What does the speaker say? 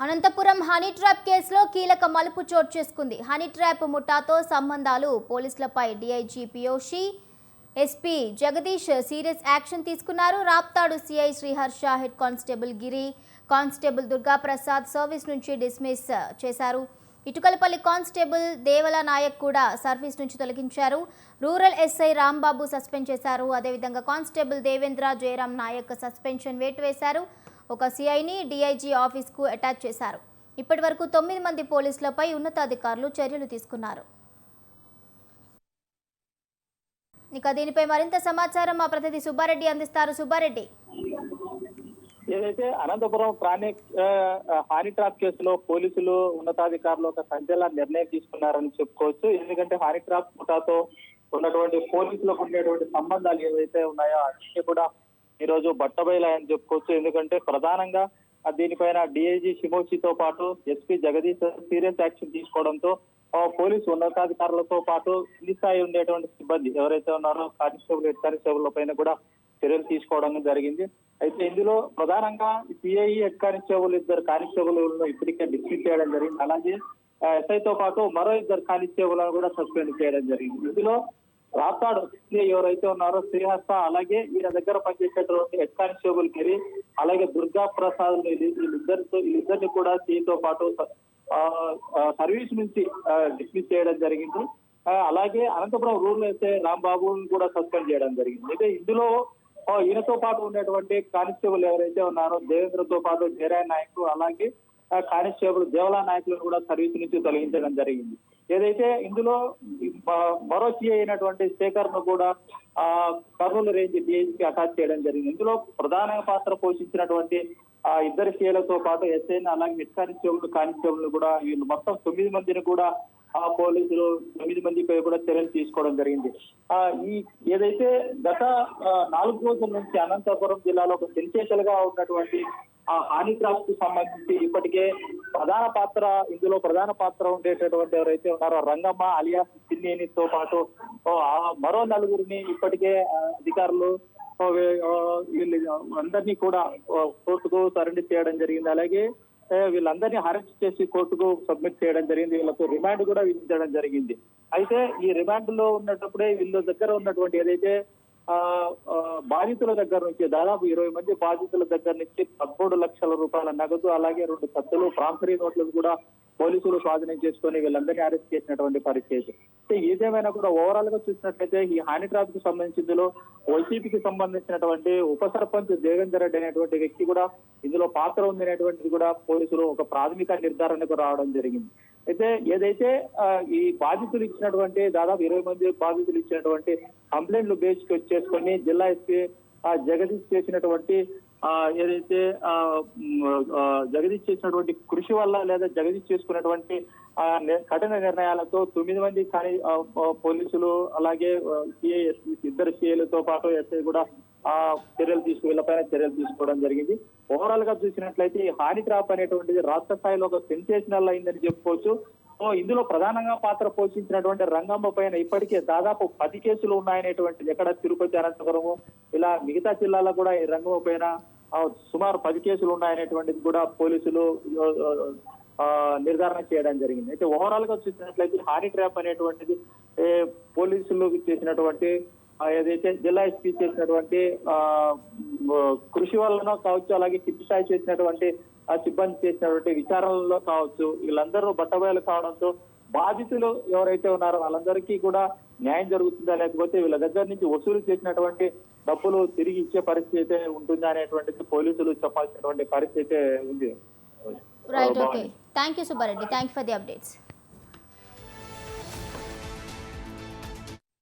Anantapuram honey trap కేసులో కీలక మలుపు చోటు చేసుకుంది. హనీ ట్రాప్ ముఠాతో సంబంధాలు పోలీసులపై DIG Piyoshi, SP Jagadish serious action తీసుకున్నారు. Raptadu CI Sriharsha, head constable Giri, constable Durgaprasad service నుంచి డిస్మిస్ చేశారు. ఇటుకలపల్లి కానిస్టేబుల్ దేవల నాయక్ కూడా సర్వీస్ నుంచి తొలగించారు. రూరల్ ఎస్ఐ రాంబాబు సస్పెండ్ చేశారు. అదేవిధంగా కానిస్టేబుల్ దేవేంద్ర జయరాం నాయక్ సస్పెన్షన్ వేటు వేశారు. ఒక సిఐని డీఐజీ ఆఫీస్కు అటాచ్ చేశారు. ఇప్పటి వరకు 9 మంది పోలీసులపై ఉన్నతాధికారులు చర్యలు తీసుకున్నారు. ఇక దీనిపై మరింత సమాచారం మా ప్రతినిధి సుబ్బారెడ్డి అందిస్తారు. సుబ్బారెడ్డి, ఏదైతే అనంతపురం హానీ ట్రాప్ కేసులో పోలీసులు ఉన్నతాధికారులు ఒక సంచలన నిర్ణయం తీసుకున్నారని చెప్పుకోవచ్చు. ఎందుకంటే హానీ ట్రాప్ ముఠాతో ఉన్నటువంటి పోలీసులకు ఉండేటువంటి సంబంధాలు ఏవైతే ఉన్నాయో అన్ని కూడా ఈ రోజు బట్టబయలాయని చెప్పుకోవచ్చు. ఎందుకంటే ప్రధానంగా దీనిపైన డిఐజీ షిమోషితో పాటు ఎస్పీ జగదీష్ సీరియస్ యాక్షన్ తీసుకోవడంతో పోలీసు ఉన్నతాధికారులతో పాటు కింది స్థాయి ఉండేటువంటి సిబ్బంది ఎవరైతే ఉన్నారో కానిస్టేబుల్, హెడ్ కానిస్టేబుల్ పైన కూడా చర్యలు తీసుకోవడం జరిగింది. అయితే ఇందులో ప్రధానంగా సిఐ, హెడ్ కానిస్టేబుల్, ఇద్దరు కానిస్టేబుల్ ఇప్పటికే డిస్మిస్ చేయడం జరిగింది. అలాగే ఎస్ఐతో పాటు మరో ఇద్దరు కానిస్టేబుల్ కూడా సస్పెండ్ చేయడం జరిగింది. ఇందులో రాప్తాడు ఎవరైతే ఉన్నారో శ్రీహర్ష, అలాగే వీళ్ళ దగ్గర పనిచేసేటువంటి హెడ్ కానిస్టేబుల్ గిరి, అలాగే దుర్గా ప్రసాద్ వీళ్ళిద్దరిని కూడా సిఐతో పాటు సర్వీస్ నుంచి డిస్మిస్ చేయడం జరిగింది. అలాగే అనంతపురం రూరల్ ఎస్ఐ రాంబాబు కూడా సస్పెండ్ చేయడం జరిగింది. అయితే ఇందులో ఈయనతో పాటు ఉండేటువంటి కానిస్టేబుల్ ఎవరైతే ఉన్నారో దేవేంద్రతో పాటు జయరాయ్ నాయక్, అలాగే కానిస్టేబుల్ దేవలా నాయకులను కూడా సర్వీస్ నుంచి తొలగించడం జరిగింది. ఏదైతే ఇందులో మరో సీఐ అయినటువంటి శేఖర్ ను కూడా కర్నూలు రేంజ్ డిఐజీకి అటాచ్ చేయడం జరిగింది. ఇందులో ప్రధాన పాత్ర పోషించినటువంటి ఇద్దరు సీఐలతో పాటు ఎస్ఐని, అలాగే హెడ్ కానిస్టేబుల్ కూడా వీళ్ళు మొత్తం 9 మందిని కూడా పోలీసులు 9 మందిపై కూడా చర్యలు తీసుకోవడం జరిగింది. ఏదైతే గత 4 రోజుల నుంచి అనంతపురం జిల్లాలో ఒక సెన్సేషనల్ గా ఉన్నటువంటి హానీ ట్రాప్ కు సంబంధించి ఇప్పటికే ఇందులో ప్రధాన పాత్ర ఉండేటటువంటి ఎవరైతే ఉన్నారో రంగమ్మ అలియాస్ చిన్నేనితో పాటు మరో 4గురిని ఇప్పటికే అధికారులు వీళ్ళు అందరినీ కూడా కోర్టుకు సరెండర్ చేయడం జరిగింది. అలాగే వీళ్ళందరినీ అరెస్ట్ చేసి కోర్టుకు సబ్మిట్ చేయడం జరిగింది. వీళ్ళకు రిమాండ్ కూడా విధించడం జరిగింది. అయితే ఈ రిమాండ్ లో ఉన్నప్పుడే వీళ్ళ దగ్గర ఉన్నటువంటి ఏదైతే బాధితుల దగ్గర నుంచి దాదాపు 20 మంది బాధితుల దగ్గర నుంచి 13 లక్షల రూపాయల నగదు, అలాగే 2 కత్తులు, ప్రాంసరీ నోట్లను కూడా పోలీసులు స్వాధీనం చేసుకుని వీళ్ళందరినీ అరెస్ట్ చేసినటువంటి పరిస్థితి. ఏదేమైనా కూడా ఓవరాల్ గా చూసినట్లయితే ఈ హానీ ట్రాప్ కు సంబంధించిందిలో వైసీపీకి సంబంధించినటువంటి ఉప సర్పంచ్ దేవేందర్ రెడ్డి అనేటువంటి వ్యక్తి కూడా ఇందులో పాత్ర ఉంది అనేటువంటిది కూడా పోలీసులు ఒక ప్రాథమిక నిర్ధారణకు రావడం జరిగింది. అయితే ఏదైతే ఈ బాధితులు ఇచ్చినటువంటి దాదాపు 20 మంది బాధితులు ఇచ్చినటువంటి కంప్లైంట్లు బేస్ చేసుకొని జిల్లా ఎస్పీ జగదీష్ చేసినటువంటి ఏదైతే జగదీష్ చేసినటువంటి కృషి వల్ల లేదా జగదీష్ చేసుకున్నటువంటి కఠిన నిర్ణయాలతో 9 మంది పోలీసులు, అలాగే సిఐ, ఇద్దరు సిఐలతో పాటు ఎస్ఐ కూడా వీళ్ళపైన చర్యలు తీసుకోవడం జరిగింది. ఓవరాల్ గా చూసినట్లయితే ఈ హానీ ట్రాప్ అనేటువంటిది రాష్ట్ర స్థాయిలో ఒక సెన్సేషనల్ అయిందని చెప్పుకోవచ్చు. ఇందులో ప్రధానంగా పాత్ర పోషించినటువంటి రంగమ్మ పైన ఇప్పటికే దాదాపు 10 కేసులు ఉన్నాయనేటువంటిది, ఎక్కడ తిరుపతి, అనంతపురము ఇలా మిగతా జిల్లాలో కూడా ఈ రంగమ్మ పైన సుమారు 10 కేసులు ఉన్నాయనేటువంటిది కూడా పోలీసులు నిర్ధారణ చేయడం జరిగింది. అయితే ఓవరాల్ గా చూసినట్లయితే హానీ ట్రాప్ అనేటువంటిది పోలీసులు చేసినటువంటి ఏదైతే జిల్లా ఎస్పీ చేసినటువంటి కృషి వలన కావచ్చు, అలాగే కింది స్థాయి చేసినటువంటి సిబ్బంది చేసినటువంటి విచారణలో కావచ్చు, వీళ్ళందరూ బట్టబయలు కావడంతో బాధితులు ఎవరైతే ఉన్నారో వాళ్ళందరికీ కూడా న్యాయం జరుగుతుందా, లేకపోతే వీళ్ళ దగ్గర నుంచి వసూలు చేసినటువంటి డబ్బులు తిరిగి ఇచ్చే పరిస్థితి అయితే ఉంటుందా అనేటువంటిది పోలీసులు చెప్పాల్సినటువంటి పరిస్థితి ఉంది. Right, okay. Thank you Subba Reddy. Thank you for the updates.